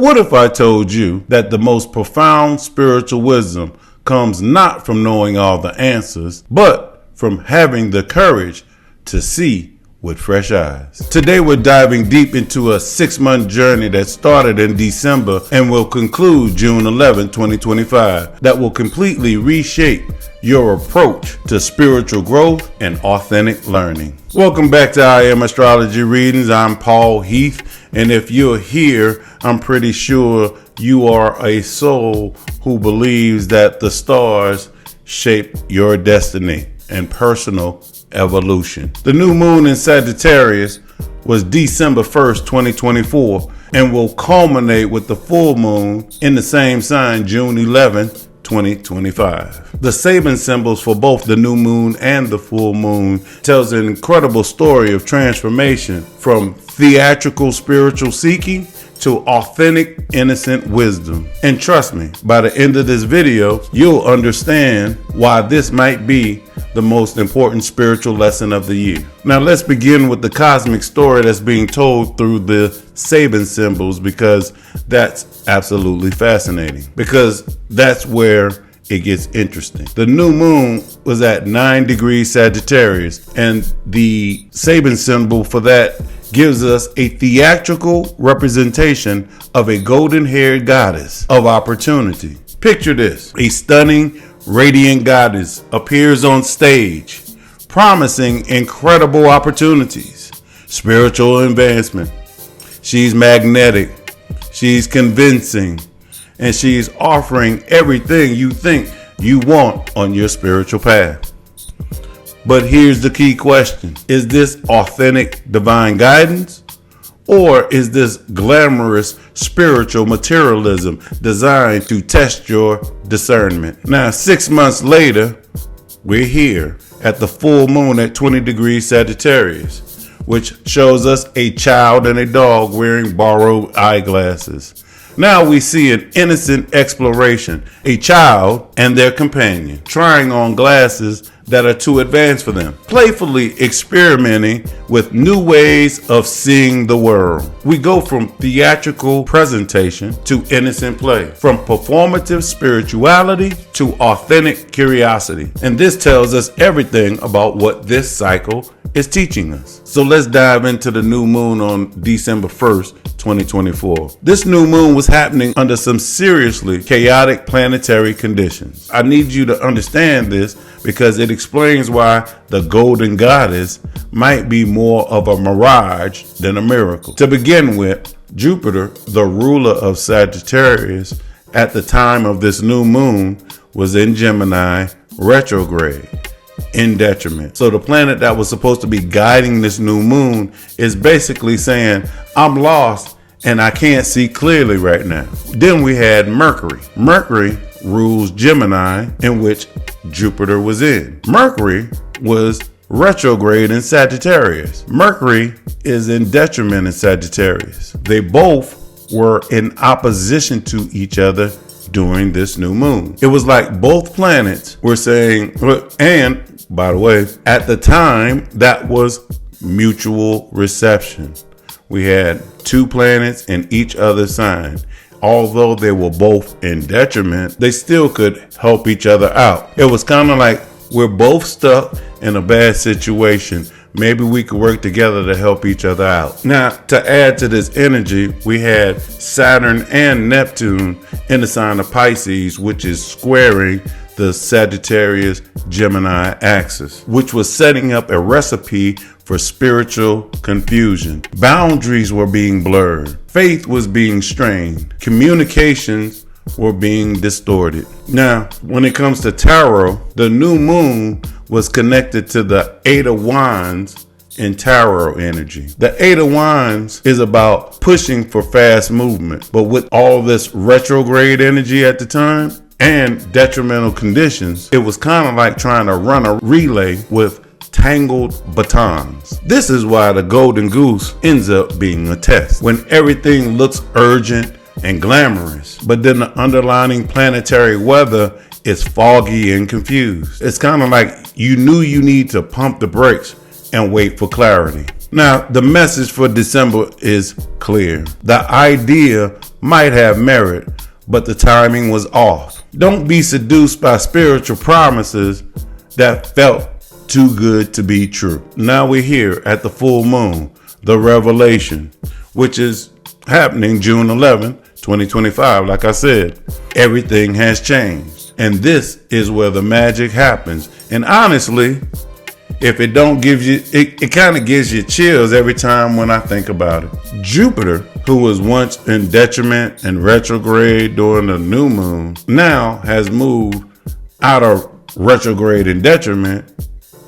What if I told you that the most profound spiritual wisdom comes not from knowing all the answers, but from having the courage to see with fresh eyes? Today we're diving deep into a 6-month journey that started in December and will conclude June 11, 2025, that will completely reshape your approach to spiritual growth and authentic learning. Welcome back to I Am Astrology Readings. I'm Paul Heath, and if you're here, I'm pretty sure you are a soul who believes that the stars shape your destiny and personal evolution. The new moon in Sagittarius was December 1st, 2024, and will culminate with the full moon in the same sign June 11th, 2025. The Sabian symbols for both the new moon and the full moon tells an incredible story of transformation from theatrical spiritual seeking to authentic, innocent wisdom. And trust me, by the end of this video, you'll understand why this might be the most important spiritual lesson of the year. Now let's begin with the cosmic story that's being told through the Sabian symbols, because that's absolutely fascinating, because that's where it gets interesting. The new moon was at 9 degrees Sagittarius, and the Sabian symbol for that gives us a theatrical representation of a golden-haired goddess of opportunity. Picture this: a stunning, radiant goddess appears on stage, promising incredible opportunities, spiritual advancement. She's magnetic, she's convincing, and she's offering everything you think you want on your spiritual path. But here's the key question: is this authentic divine guidance, or is this glamorous spiritual materialism designed to test your discernment? Now, 6 months later, we're here at the full moon at 20 degrees Sagittarius, which shows us a child and a dog wearing borrowed eyeglasses. Now we see an innocent exploration, a child and their companion trying on glasses that are too advanced for them, playfully experimenting with new ways of seeing the world. We go from theatrical presentation to innocent play, from performative spirituality to authentic curiosity. And this tells us everything about what this cycle is teaching us. So let's dive into the new moon on December 1st, 2024. This new moon was happening under some seriously chaotic planetary conditions. I need you to understand this because it explains why the golden goddess might be more of a mirage than a miracle. To begin with, Jupiter, the ruler of Sagittarius at the time of this new moon, was in Gemini retrograde, in detriment. So the planet that was supposed to be guiding this new moon is basically saying, I'm lost and I can't see clearly right now. Then we had Mercury. Mercury rules Gemini, in which Jupiter was in. Mercury was retrograde in Sagittarius. Mercury is in detriment in Sagittarius. They both were in opposition to each other during this new moon. It was like both planets were saying, and by the way, at the time, that was mutual reception. We had two planets in each other's sign. Although they were both in detriment, they still could help each other out. It was kind of like, we're both stuck in a bad situation. Maybe we could work together to help each other out. Now, to add to this energy, we had Saturn and Neptune in the sign of Pisces, which is squaring the Sagittarius Gemini axis, which was setting up a recipe for spiritual confusion. Boundaries were being blurred. Faith was being strained. Communications were being distorted. Now, when it comes to tarot, the new moon was connected to the 8 of Wands in tarot energy. The 8 of Wands is about pushing for fast movement, but with all this retrograde energy at the time and detrimental conditions, it was kind of like trying to run a relay with tangled batons. This is why the golden goose ends up being a test. When everything looks urgent and glamorous, but then the underlying planetary weather is foggy and confused. It's kind of like you knew you need to pump the brakes and wait for clarity. Now, the message for December is clear. The idea might have merit, but the timing was off. Don't be seduced by spiritual promises that felt too good to be true. Now we're here at the full moon, the revelation, which is happening June 11, 2025. Like I said, everything has changed. And this is where the magic happens. And honestly, if it don't give you, it kind of gives you chills every time when I think about it. Jupiter, who was once in detriment and retrograde during the new moon, now has moved out of retrograde and detriment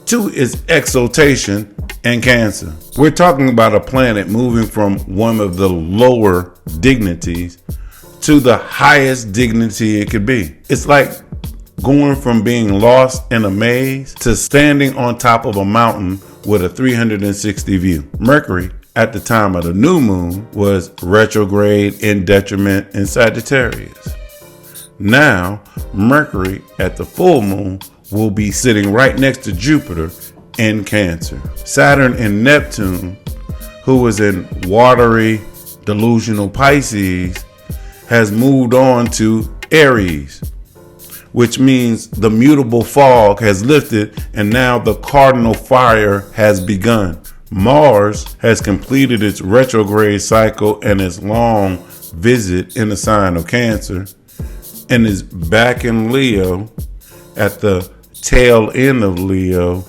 to its exaltation and Cancer. We're talking about a planet moving from one of the lower dignities to the highest dignity it could be. It's like going from being lost in a maze to standing on top of a mountain with a 360 view. Mercury, at the time of the new moon, was retrograde in detriment in Sagittarius. Now, Mercury at the full moon will be sitting right next to Jupiter in Cancer. Saturn and Neptune, who was in watery, delusional Pisces, has moved on to Aries, which means the mutable fog has lifted and now the cardinal fire has begun. Mars has completed its retrograde cycle and its long visit in the sign of Cancer and is back in Leo at the tail end of Leo,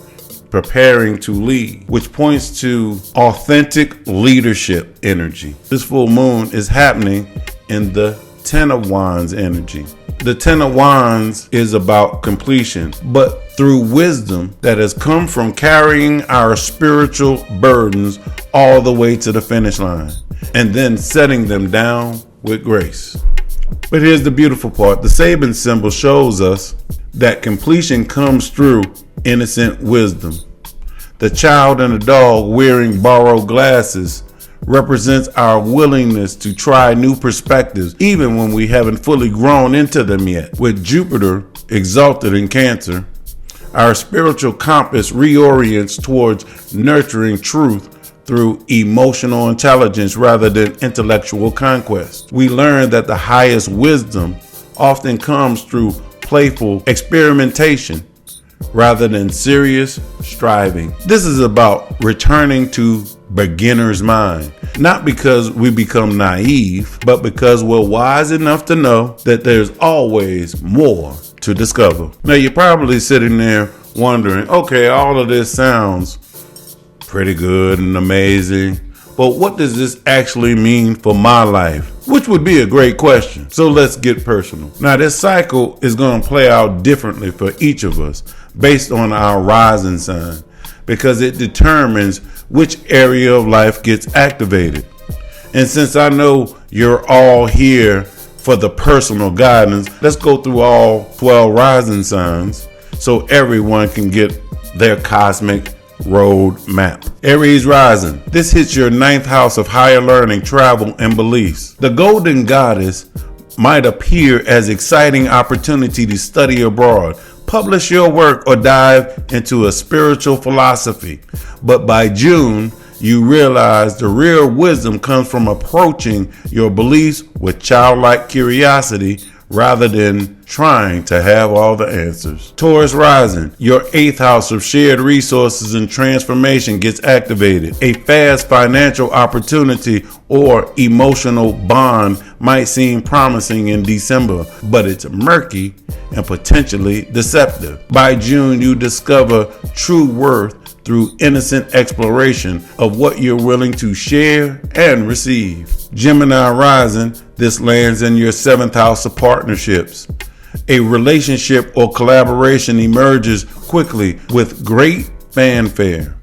preparing to lead, which points to authentic leadership energy. This full moon is happening in the Ten of Wands energy. The Ten of Wands is about completion, but through wisdom that has come from carrying our spiritual burdens all the way to the finish line and then setting them down with grace. But here's the beautiful part. The Sabian symbol shows us that completion comes through innocent wisdom. The child and the dog wearing borrowed glasses represents our willingness to try new perspectives, even when we haven't fully grown into them yet. With Jupiter exalted in Cancer, our spiritual compass reorients towards nurturing truth through emotional intelligence rather than intellectual conquest. We learn that the highest wisdom often comes through playful experimentation rather than serious striving. This is about returning to beginner's mind, not because we become naive, but because we're wise enough to know that there's always more to discover. Now you're probably sitting there wondering, okay, all of this sounds pretty good and amazing, but what does this actually mean for my life? Which would be a great question. So let's get personal. Now this cycle is going to play out differently for each of us based on our rising sign, because it determines which area of life gets activated. And since I know you're all here for the personal guidance, let's go through all 12 rising signs so everyone can get their cosmic road map. Aries rising. This hits your 9th house of higher learning, travel, and beliefs. The golden goddess might appear as exciting opportunity to study abroad, publish your work, or dive into a spiritual philosophy. But by June, you realize the real wisdom comes from approaching your beliefs with childlike curiosity rather than trying to have all the answers. Taurus rising. Your 8th house of shared resources and transformation gets activated. A fast financial opportunity or emotional bond might seem promising in December, but it's murky and potentially deceptive. By June, you discover true worth through innocent exploration of what you're willing to share and receive. Gemini rising, this lands in your 7th house of partnerships. A relationship or collaboration emerges quickly with great fanfare,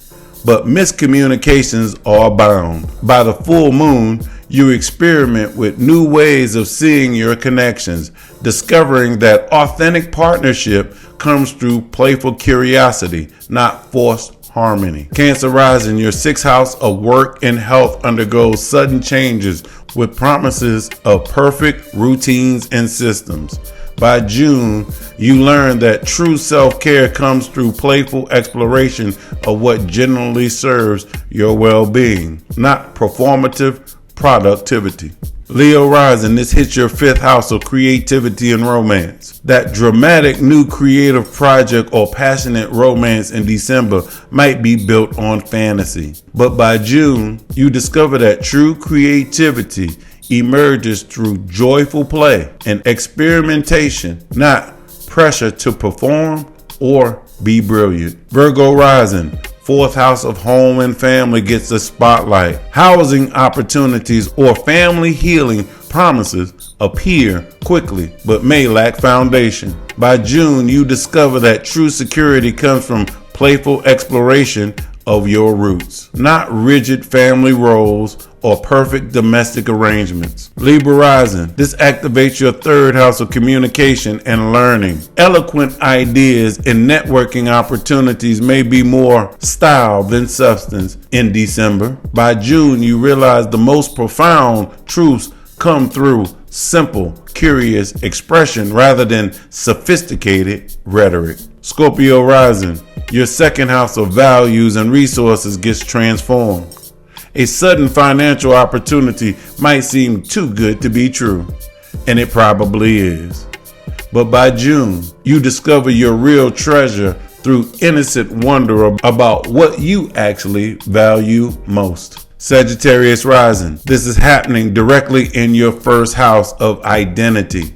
but miscommunications are abound. By the full moon, you experiment with new ways of seeing your connections, discovering that authentic partnership comes through playful curiosity, not forced harmony. Cancer rising, your 6th house of work and health undergoes sudden changes with promises of perfect routines and systems. By June, you learn that true self-care comes through playful exploration of what genuinely serves your well-being, not performative productivity. Leo rising, this hits your 5th house of creativity and romance. That dramatic new creative project or passionate romance in December might be built on fantasy. But by June, you discover that true creativity emerges through joyful play and experimentation, not pressure to perform or be brilliant. Virgo rising, 4th house of home and family gets the spotlight. Housing opportunities or family healing promises appear quickly but may lack foundation. By June, you discover that true security comes from playful exploration of your roots, not rigid family roles or perfect domestic arrangements. Libra rising, this activates your 3rd house of communication and learning. Eloquent ideas and networking opportunities may be more style than substance in December. By June, you realize the most profound truths come through simple, curious expression rather than sophisticated rhetoric. Scorpio rising, your 2nd house of values and resources gets transformed. A sudden financial opportunity might seem too good to be true, and it probably is. But by June, you discover your real treasure through innocent wonder about what you actually value most. Sagittarius rising, this is happening directly in your 1st house of identity.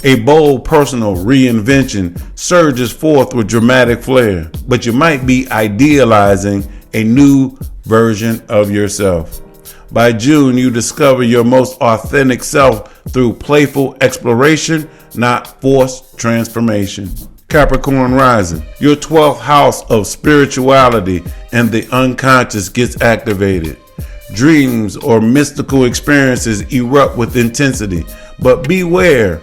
A bold personal reinvention surges forth with dramatic flair, but you might be idealizing a new version of yourself. By June, you discover your most authentic self through playful exploration, not forced transformation. Capricorn rising, your 12th house of spirituality and the unconscious gets activated. Dreams or mystical experiences erupt with intensity, but beware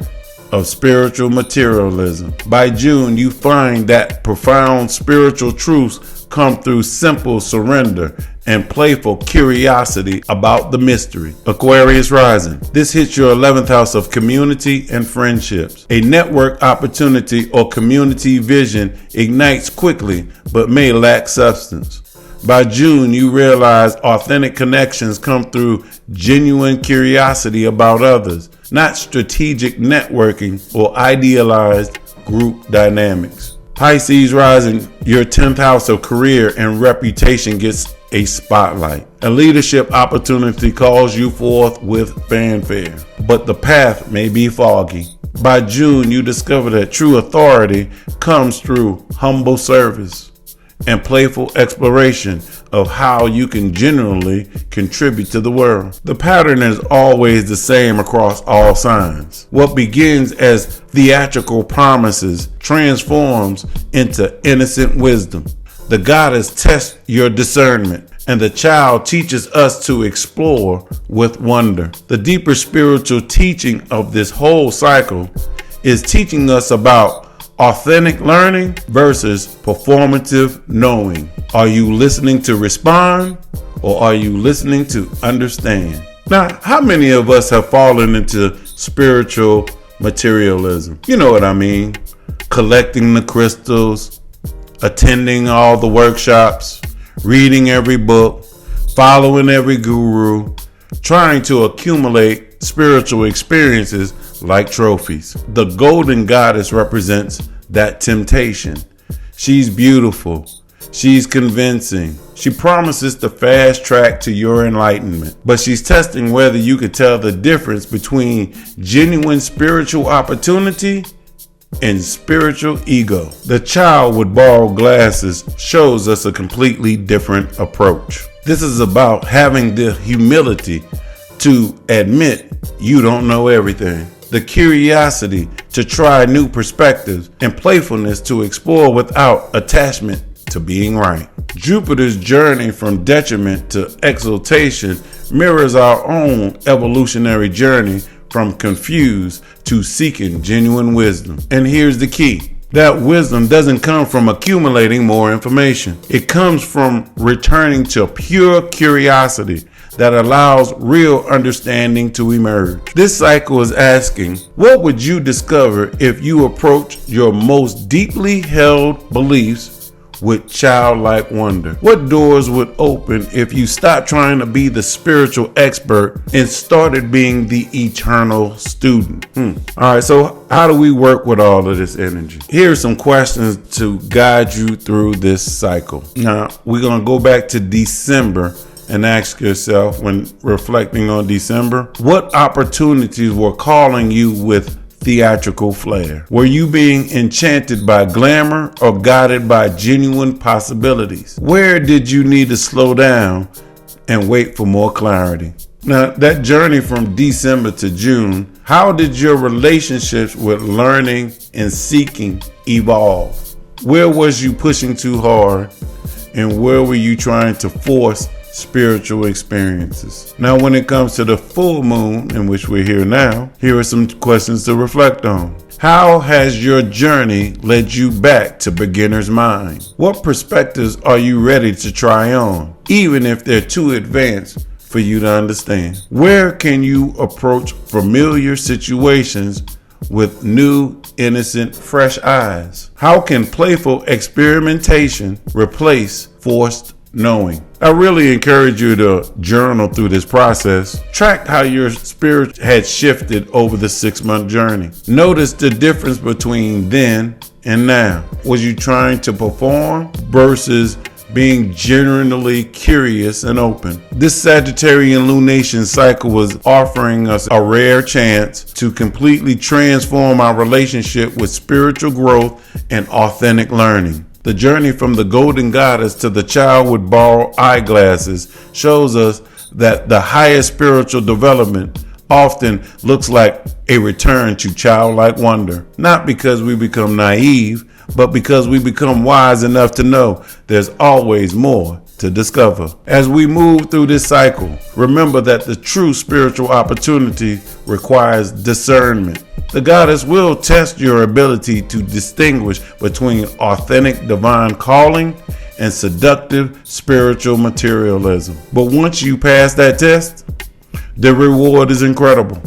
of spiritual materialism. By June, you find that profound spiritual truths come through simple surrender and playful curiosity about the mystery. Aquarius rising, this hits your 11th house of community and friendships. A network opportunity or community vision ignites quickly but may lack substance. By June, you realize authentic connections come through genuine curiosity about others, not strategic networking or idealized group dynamics. Pisces rising, your 10th house of career and reputation gets a spotlight. A leadership opportunity calls you forth with fanfare, but the path may be foggy. By June, you discover that true authority comes through humble service and playful exploration of how you can genuinely contribute to the world. The pattern is always the same across all signs. What begins as theatrical promises transforms into innocent wisdom. The goddess tests your discernment, and the child teaches us to explore with wonder. The deeper spiritual teaching of this whole cycle is teaching us about authentic learning versus performative knowing. Are you listening to respond or are you listening to understand? Now, how many of us have fallen into spiritual materialism? You know what I mean? Collecting the crystals, attending all the workshops, reading every book, following every guru, trying to accumulate spiritual experiences like trophies. The golden goddess represents that temptation. She's beautiful. She's convincing. She promises the fast track to your enlightenment, but she's testing whether you can tell the difference between genuine spiritual opportunity and spiritual ego. The child with borrowed glasses shows us a completely different approach. This is about having the humility to admit you don't know everything, the curiosity to try new perspectives, and playfulness to explore without attachment to being right. Jupiter's journey from detriment to exaltation mirrors our own evolutionary journey from confused to seeking genuine wisdom. And here's the key. That wisdom doesn't come from accumulating more information. It comes from returning to pure curiosity that allows real understanding to emerge. This cycle is asking, what would you discover if you approach your most deeply held beliefs with childlike wonder? What doors would open if you stopped trying to be the spiritual expert and started being the eternal student? All right, so how do we work with all of this energy? Here are some questions to guide you through this cycle. Now, we're going to go back to December and ask yourself, when reflecting on December, what opportunities were calling you with theatrical flair? Were you being enchanted by glamour or guided by genuine possibilities? Where did you need to slow down and wait for more clarity? Now, that journey from December to June, how did your relationships with learning and seeking evolve? Where was you pushing too hard, and where were you trying to force spiritual experiences? Now, when it comes to the full moon, in which we're here now, here are some questions to reflect on. How has your journey led you back to beginner's mind? What perspectives are you ready to try on, even if they're too advanced for you to understand? Where can you approach familiar situations with new, innocent, fresh eyes? How can playful experimentation replace forced knowing? I really encourage you to journal through this process. Track how your spirit had shifted over the 6-month journey. Notice the difference between then and now. Was you trying to perform versus being genuinely curious and open? This Sagittarian lunation cycle was offering us a rare chance to completely transform our relationship with spiritual growth and authentic learning. The journey from the golden goddess to the child with borrowed eyeglasses shows us that the highest spiritual development often looks like a return to childlike wonder, not because we become naive, but because we become wise enough to know there's always more to discover. As we move through this cycle, remember that the true spiritual opportunity requires discernment. The goddess will test your ability to distinguish between authentic divine calling and seductive spiritual materialism. But once you pass that test, the reward is incredible.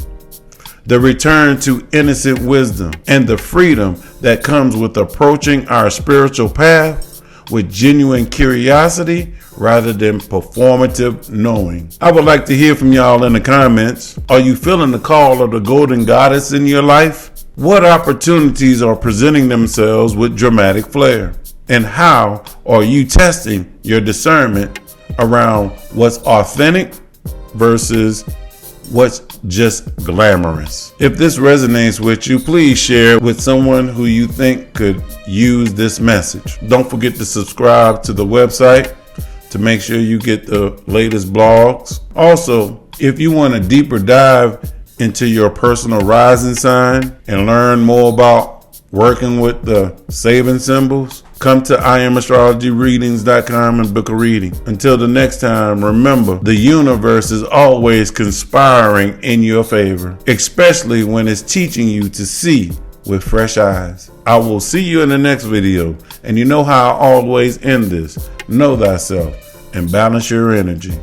The return to innocent wisdom and the freedom that comes with approaching our spiritual path with genuine curiosity rather than performative knowing. I would like to hear from y'all in the comments. Are you feeling the call of the golden goddess in your life? What opportunities are presenting themselves with dramatic flair? And how are you testing your discernment around what's authentic versus what's just glamorous? If this resonates with you, please share with someone who you think could use this message. Don't forget to subscribe to the website to make sure you get the latest blogs. Also, if you want a deeper dive into your personal rising sign and learn more about working with the Sabian symbols, come to IamAstrologyReadings.com and book a reading. Until the next time, remember, the universe is always conspiring in your favor, especially when it's teaching you to see with fresh eyes. I will see you in the next video. And you know how I always end this. Know thyself and balance your energy.